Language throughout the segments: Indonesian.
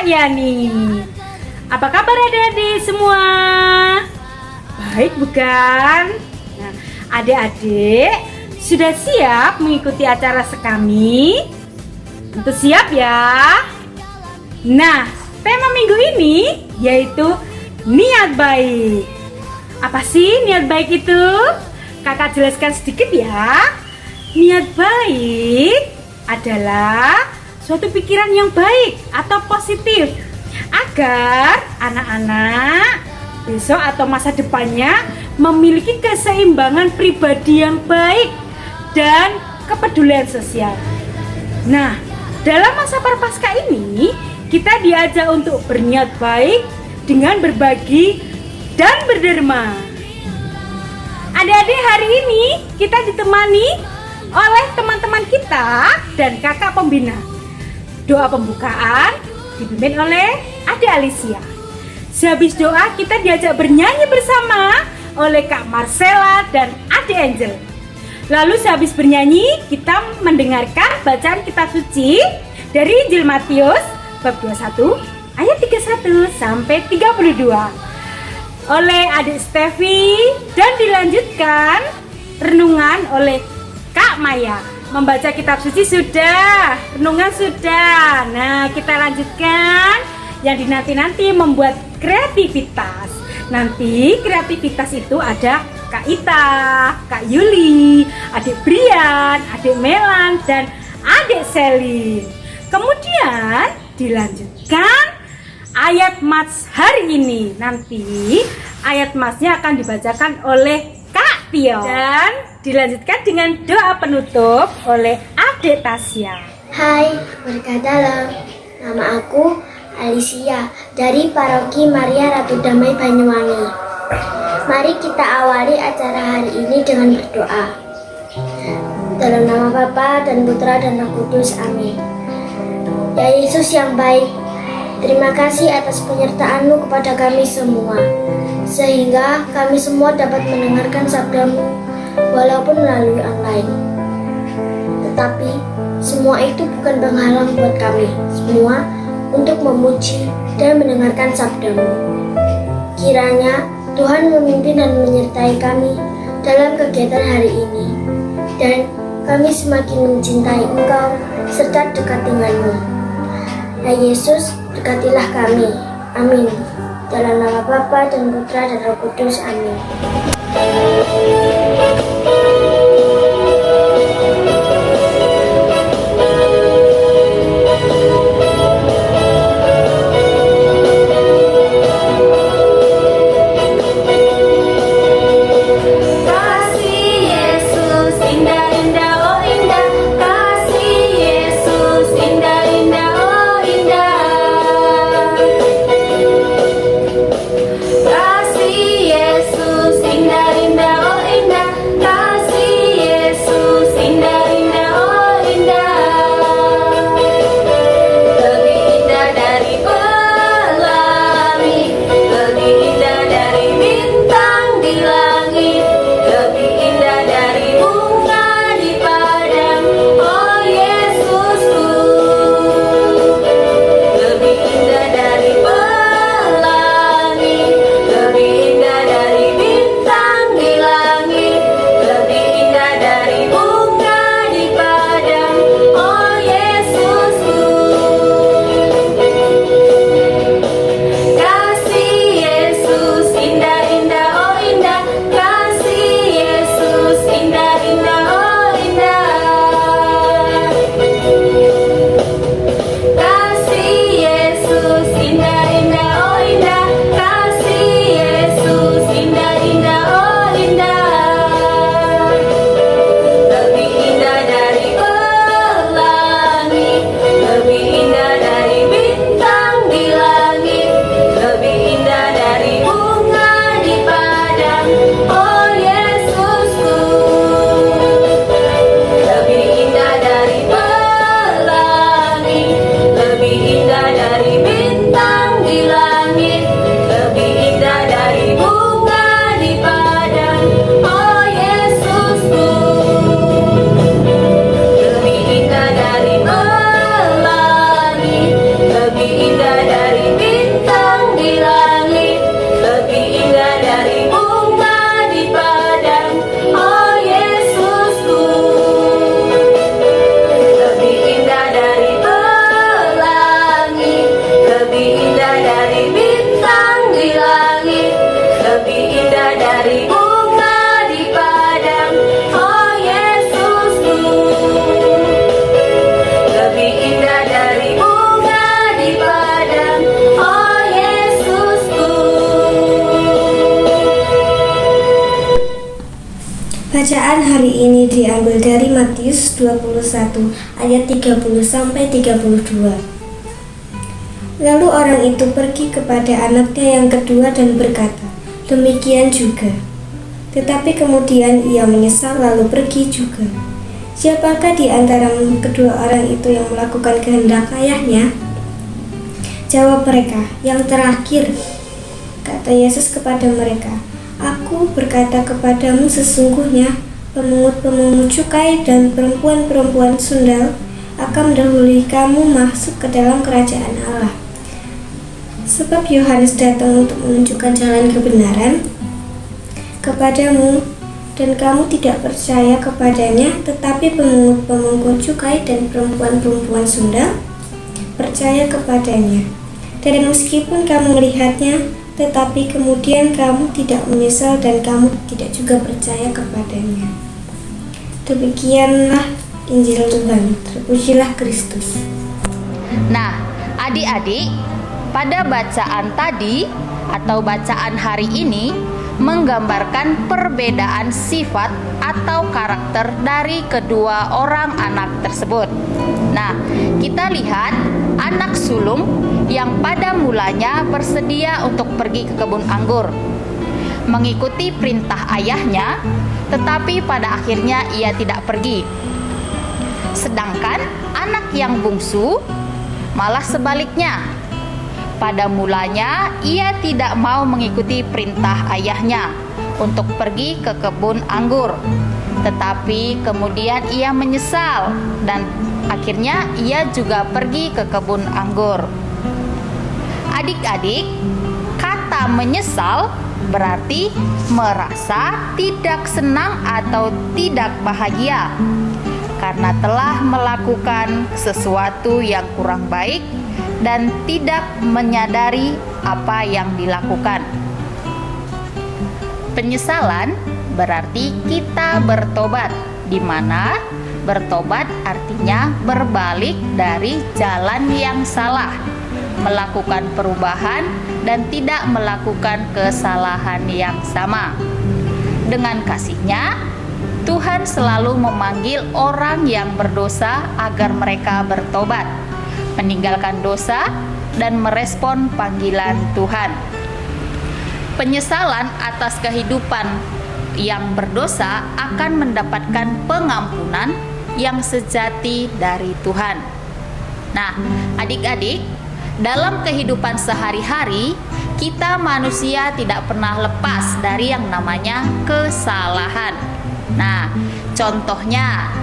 Kak Yani. Apa kabar adik-adik semua? Baik bukan? Nah, adik-adik sudah siap mengikuti acara sekami? Tentu siap ya. Nah, tema minggu ini yaitu niat baik. Apa sih niat baik itu? Kakak jelaskan sedikit ya. Niat baik adalah suatu pikiran yang baik atau positif agar anak-anak besok atau masa depannya memiliki keseimbangan pribadi yang baik dan kepedulian sosial. Nah, dalam masa prapaskah ini kita diajak untuk berniat baik dengan berbagi dan berderma. Adik-adik, hari ini kita ditemani oleh teman-teman kita dan kakak pembina. Doa pembukaan dipimpin oleh Adik Alicia. Sehabis doa kita diajak bernyanyi bersama oleh Kak Marcella dan Adik Angel. Lalu sehabis bernyanyi kita mendengarkan bacaan kitab suci dari Injil Matius bab 21 ayat 31 sampai 32 oleh Adik Stevi dan dilanjutkan renungan oleh Kak Maya. Membaca kitab suci sudah, renungan sudah. Nah, kita lanjutkan yang dinanti-nanti membuat kreativitas. Nanti kreativitas itu ada Kak Ita, Kak Yuli, Adik Brian, Adik Melan, dan Adik Selin. Kemudian dilanjutkan ayat Mats hari ini. Nanti ayat Matsnya akan dibacakan oleh Kak Tio dan dilanjutkan dengan doa penutup oleh Adik Tasya. Hai, berkah dalam. Nama aku Alicia dari Paroki Maria Ratu Damai Banyuwangi. Mari kita awali acara hari ini dengan berdoa. Dalam nama Bapa dan Putra dan Roh Kudus, amin. Ya Yesus yang baik, terima kasih atas penyertaan-Mu kepada kami semua, sehingga kami semua dapat mendengarkan sabda-Mu walaupun melalui online. Tetapi semua itu bukan penghalang buat kami semua untuk memuji dan mendengarkan sabda-Mu. Kiranya Tuhan memimpin dan menyertai kami dalam kegiatan hari ini, dan kami semakin mencintai Engkau serta dekat dengan-Mu. Ya Yesus, dekatilah kami. Amin. Dalam nama Bapa dan Putra dan Roh Kudus. Amin. Kasih Yesus indah indah oh indah, kasih Bacaan hari ini diambil dari Matius 21 ayat 30 sampai 32. Lalu orang itu pergi kepada anaknya yang kedua dan berkata, demikian juga. Tetapi kemudian ia menyesal lalu pergi juga. Siapakah di antara kedua orang itu yang melakukan kehendak ayahnya? Jawab mereka, yang terakhir. Kata Yesus kepada mereka, Aku berkata kepadamu sesungguhnya, pemungut-pemungut cukai dan perempuan-perempuan sundal akan mendahului kamu masuk ke dalam kerajaan Allah. Sebab Yohanes datang untuk menunjukkan jalan kebenaran kepadamu, dan kamu tidak percaya kepadanya, tetapi pemungut-pemungut cukai dan perempuan-perempuan sundal percaya kepadanya. Dan meskipun kamu melihatnya, tetapi kemudian kamu tidak menyesal dan kamu tidak juga percaya kepadanya. Demikianlah Injil Tuhan. Terpujilah Kristus. Nah, adik-adik, pada bacaan tadi atau bacaan hari ini menggambarkan perbedaan sifat atau karakter dari kedua orang anak tersebut. Nah, kita lihat anak sulung yang pada mulanya bersedia untuk pergi ke kebun anggur, mengikuti perintah ayahnya, tetapi pada akhirnya ia tidak pergi. Sedangkan anak yang bungsu malah sebaliknya. Pada mulanya ia tidak mau mengikuti perintah ayahnya untuk pergi ke kebun anggur, tetapi kemudian ia menyesal dan akhirnya ia juga pergi ke kebun anggur. Adik-adik, kata menyesal berarti merasa tidak senang atau tidak bahagia karena telah melakukan sesuatu yang kurang baik dan tidak menyadari apa yang dilakukan. Penyesalan berarti kita bertobat, di mana bertobat artinya berbalik dari jalan yang salah, melakukan perubahan dan tidak melakukan kesalahan yang sama. Dengan kasih-Nya, Tuhan selalu memanggil orang yang berdosa agar mereka bertobat, meninggalkan dosa, dan merespon panggilan Tuhan. Penyesalan atas kehidupan yang berdosa akan mendapatkan pengampunan yang sejati dari Tuhan. Nah, adik-adik, dalam kehidupan sehari-hari, kita manusia tidak pernah lepas dari yang namanya kesalahan. Nah, contohnya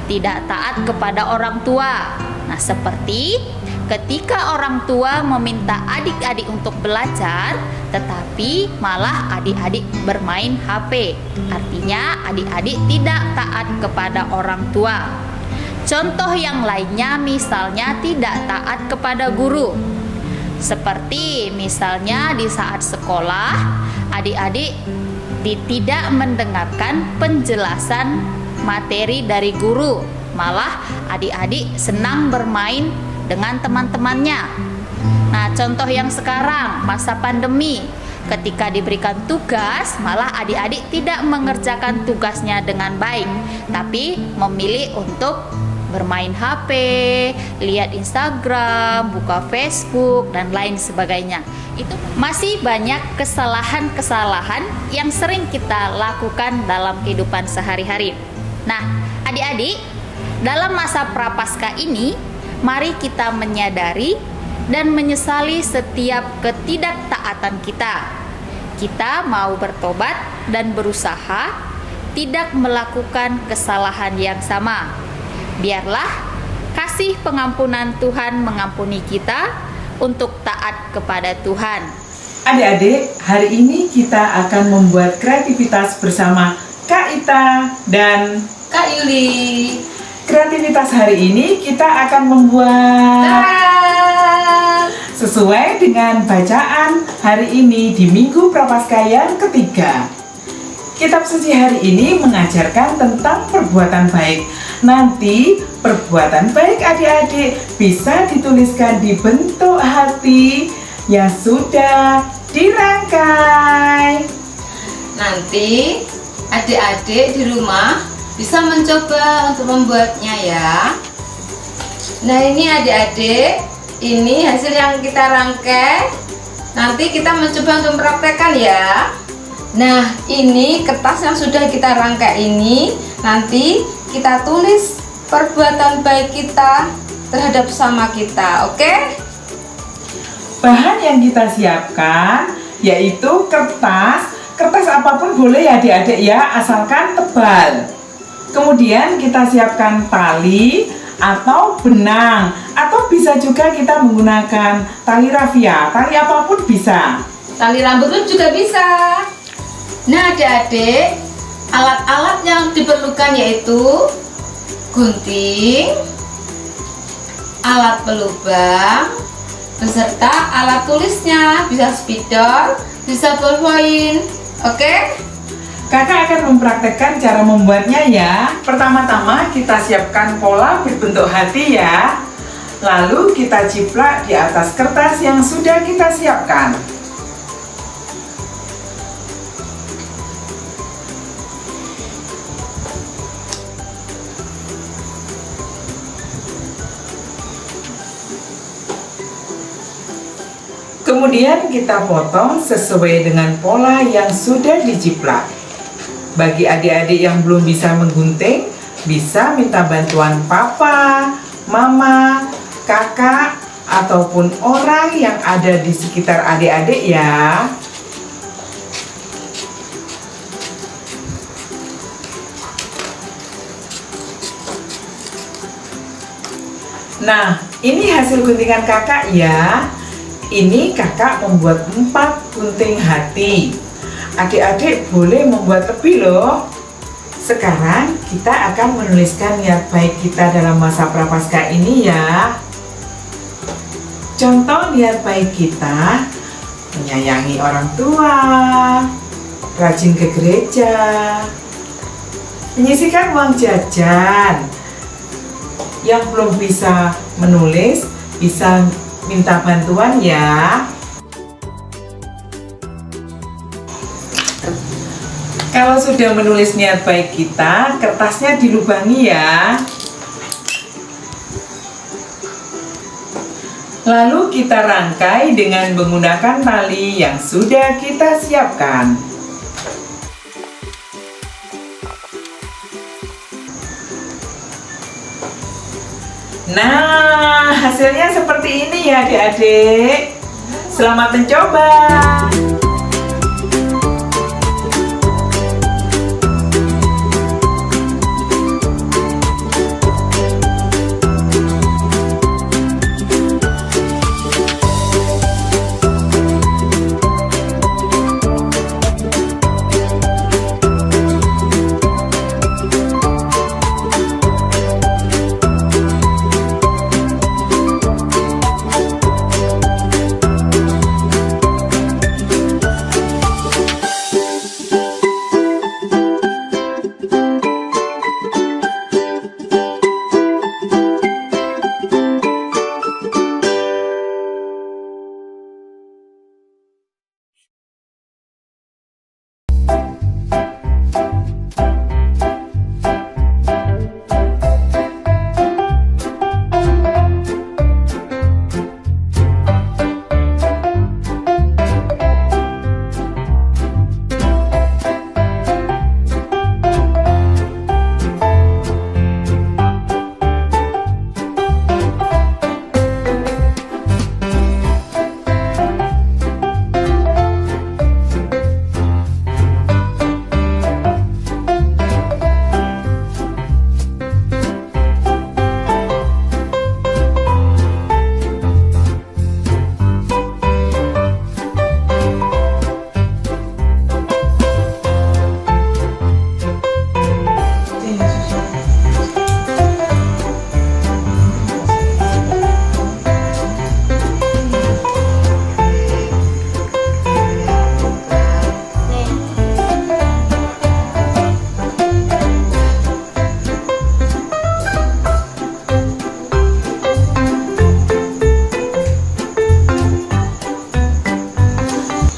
tidak taat kepada orang tua. Nah, seperti ketika orang tua meminta adik-adik untuk belajar, tetapi malah adik-adik bermain HP. Artinya adik-adik tidak taat kepada orang tua. Contoh yang lainnya misalnya tidak taat kepada guru. Seperti misalnya di saat sekolah, adik-adik tidak mendengarkan penjelasan materi dari guru, malah adik-adik senang bermain dengan teman-temannya. Nah, contoh yang sekarang masa pandemi, ketika diberikan tugas, malah adik-adik tidak mengerjakan tugasnya dengan baik, tapi memilih untuk bermain HP, lihat Instagram, buka Facebook, dan lain sebagainya. Itu masih banyak kesalahan-kesalahan yang sering kita lakukan dalam kehidupan sehari-hari. Nah, adik-adik, dalam masa prapaskah ini, mari kita menyadari dan menyesali setiap ketidaktaatan kita. Kita mau bertobat dan berusaha tidak melakukan kesalahan yang sama. Biarlah kasih pengampunan Tuhan mengampuni kita untuk taat kepada Tuhan. Adik-adik, hari ini kita akan membuat kreativitas bersama Kak Ita dan Kak Yuli. Kreativitas hari ini kita akan membuat sesuai dengan bacaan hari ini di Minggu Prapaskah yang ketiga. Kitab suci hari ini mengajarkan tentang perbuatan baik. Nanti perbuatan baik adik-adik bisa dituliskan di bentuk hati yang sudah dirangkai. Nanti adik-adik di rumah bisa mencoba untuk membuatnya ya. Nah ini adik-adik, ini hasil yang kita rangkai. Nanti kita mencoba untuk mempraktekkan ya. Nah ini kertas yang sudah kita rangkai ini, nanti kita tulis perbuatan baik kita terhadap sesama kita, oke? Bahan yang kita siapkan yaitu kertas apapun boleh ya adik-adik ya, asalkan tebal. Kemudian kita siapkan tali atau benang, atau bisa juga kita menggunakan tali rafia, tali apapun bisa. Tali rambut pun juga bisa. Nah adik-adik, alat-alat yang diperlukan yaitu gunting, alat pelubang, beserta alat tulisnya, bisa spidol, bisa ballpoint. Oke? Kakak akan mempraktekkan cara membuatnya ya. Pertama-tama kita siapkan pola berbentuk hati ya. Lalu kita ciplak di atas kertas yang sudah kita siapkan. Kemudian kita potong sesuai dengan pola yang sudah diciplak. Bagi adik-adik yang belum bisa menggunting, bisa minta bantuan papa, mama, kakak, ataupun orang yang ada di sekitar adik-adik ya. Nah, ini hasil guntingan kakak ya. Ini kakak membuat 4 gunting hati. Adik-adik boleh membuat lebih loh. Sekarang kita akan menuliskan niat baik kita dalam masa prapaskah ini ya. Contoh niat baik kita: menyayangi orang tua, rajin ke gereja, menyisihkan uang jajan. Yang belum bisa menulis bisa minta bantuan ya. Kalau sudah menulis niat baik kita, kertasnya dilubangi ya. Lalu kita rangkai dengan menggunakan tali yang sudah kita siapkan. Nah, hasilnya seperti ini ya adik-adik. Selamat mencoba.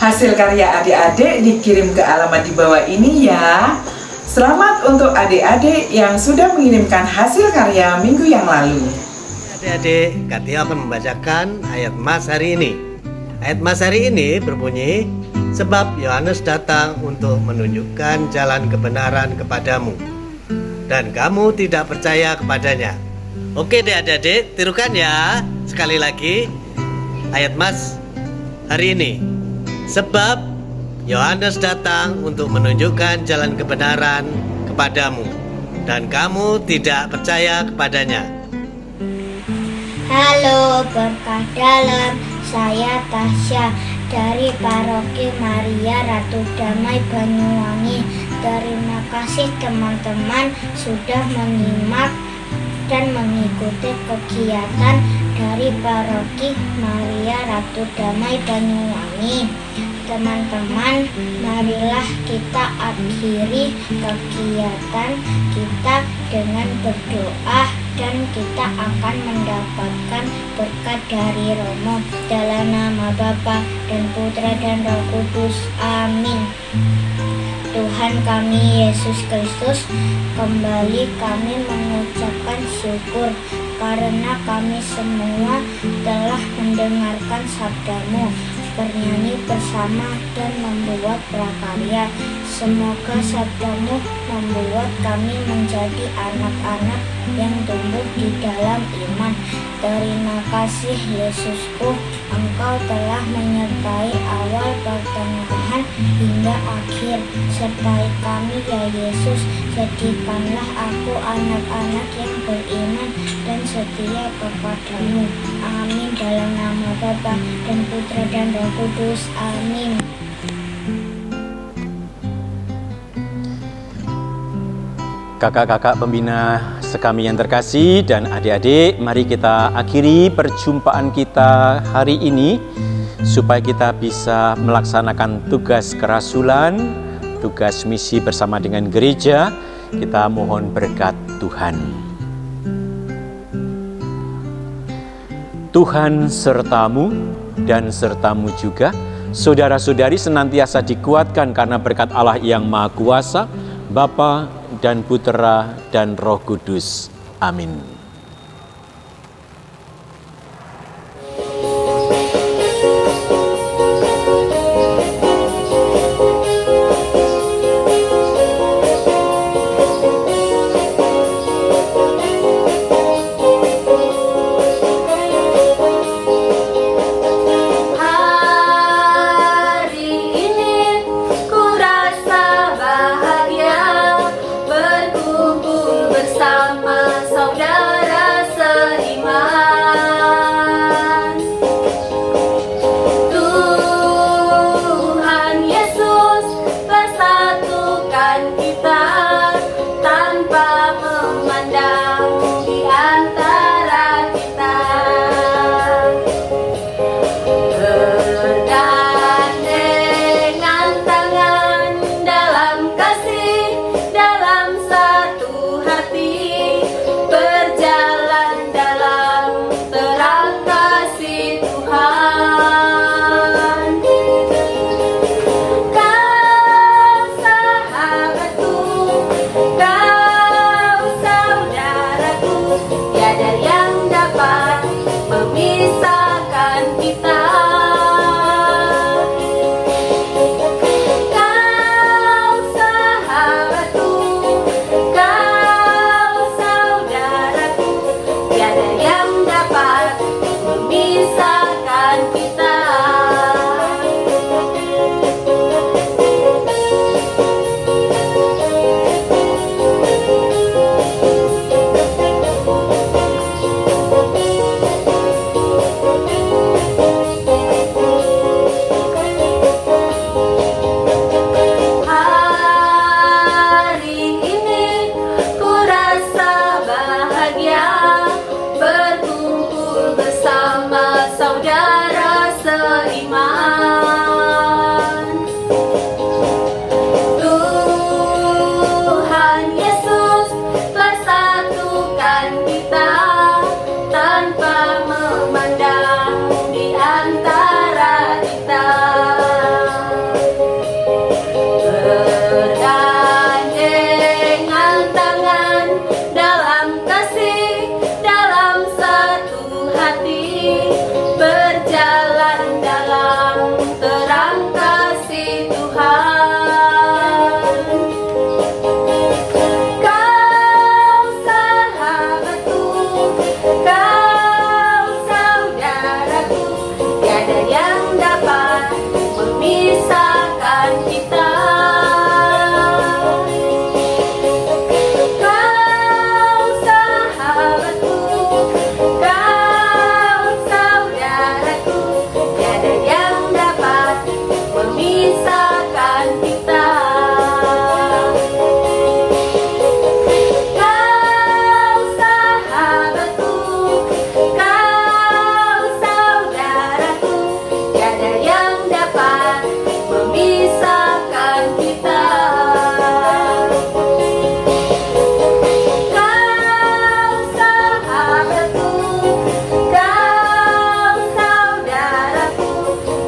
Hasil karya adik-adik dikirim ke alamat di bawah ini ya. Selamat untuk adik-adik yang sudah mengirimkan hasil karya minggu yang lalu. Adik-adik, Kak Tio akan membacakan ayat Mas hari ini. Ayat Mas hari ini berbunyi, sebab Yohanes datang untuk menunjukkan jalan kebenaran kepadamu, dan kamu tidak percaya kepadanya. Oke deh adik-adik, tirukan ya. Sekali lagi, ayat Mas hari ini. Sebab Yohanes datang untuk menunjukkan jalan kebenaran kepadamu, dan kamu tidak percaya kepadanya. Halo, berkah dalam. Saya Tasya dari Paroki Maria Ratu Damai Banyuwangi. Terima kasih teman-teman sudah menyimak dan mengikuti kegiatan dari Paroki Maria Ratu Damai Banyuwangi. Teman-teman, marilah kita akhiri kegiatan kita dengan berdoa dan kita akan mendapatkan berkat dari Romo. Dalam nama Bapa dan Putra dan Roh Kudus. Amin. Tuhan kami Yesus Kristus, kembali kami mengucapkan syukur karena kami semua telah mendengarkan sabda-Mu, bernyanyi bersama dan membuat prakarya. Semoga sabda-Mu membuat kami menjadi anak-anak yang tumbuh di dalam iman. Terima kasih Yesusku, Engkau telah menyertai awal, pertengahan, hingga akhir. Sertai kami ya Yesus, jadikanlah aku anak-anak yang beriman dan setia kepadamu. Amin. Dalam nama Bapa dan Putra dan Roh Kudus. Amin. Kakak-kakak pembina sekami yang terkasih dan adik-adik, mari kita akhiri perjumpaan kita hari ini supaya kita bisa melaksanakan tugas kerasulan, tugas misi bersama dengan gereja. Kita mohon berkat Tuhan. Tuhan sertamu dan sertamu juga. Saudara-saudari senantiasa dikuatkan karena berkat Allah yang Maha Kuasa, Bapa dan Putera dan Roh Kudus. Amin. Hari ini ku rasa bahagia berkumpul bersama saudara. dalam kasih Tuhan. Kau sahabatku, kau saudaraku, tiada yang dapat memisahkan kita. Kau sahabatku, kau saudaraku, tiada yang dapat memisahkan kita. Kau sahabatku, kau saudaraku, tiada yang dapat memisahkan kita. Kau sahabatku, kau saudaraku,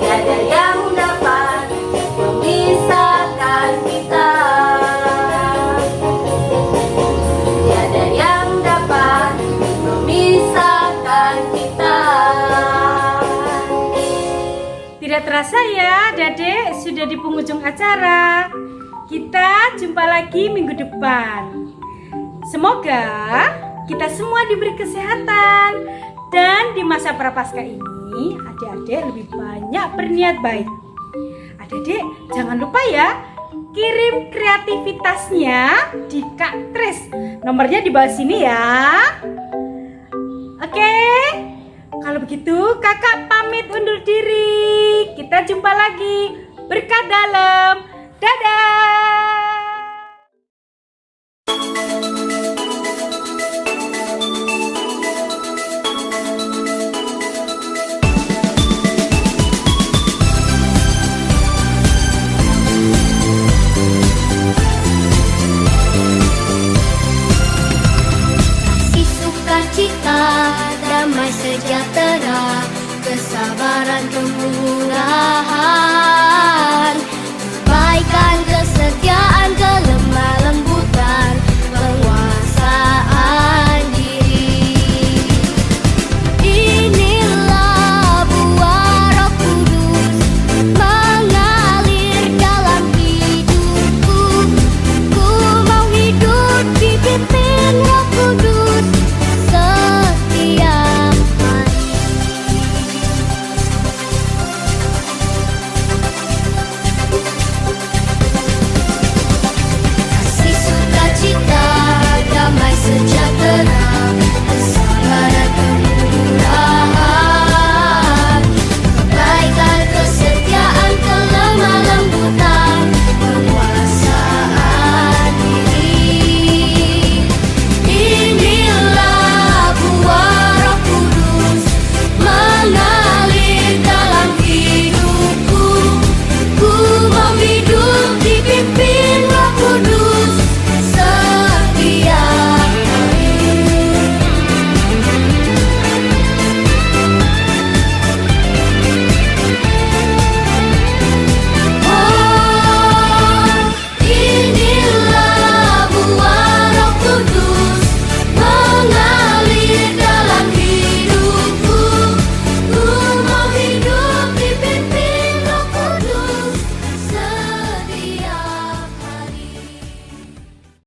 tiada yang dapat memisahkan kita. Tiada yang dapat memisahkan kita. Tidak terasa ya adik-adik, sudah di penghujung acara. Kita jumpa lagi minggu depan. Semoga kita semua diberi kesehatan dan di masa prapaskah ini adik-adik lebih banyak berniat baik. Adik-adik jangan lupa ya, kirim kreativitasnya di Kak Tris. Nomornya di bawah sini ya. Oke, kalau begitu kakak pamit undur diri. Kita jumpa lagi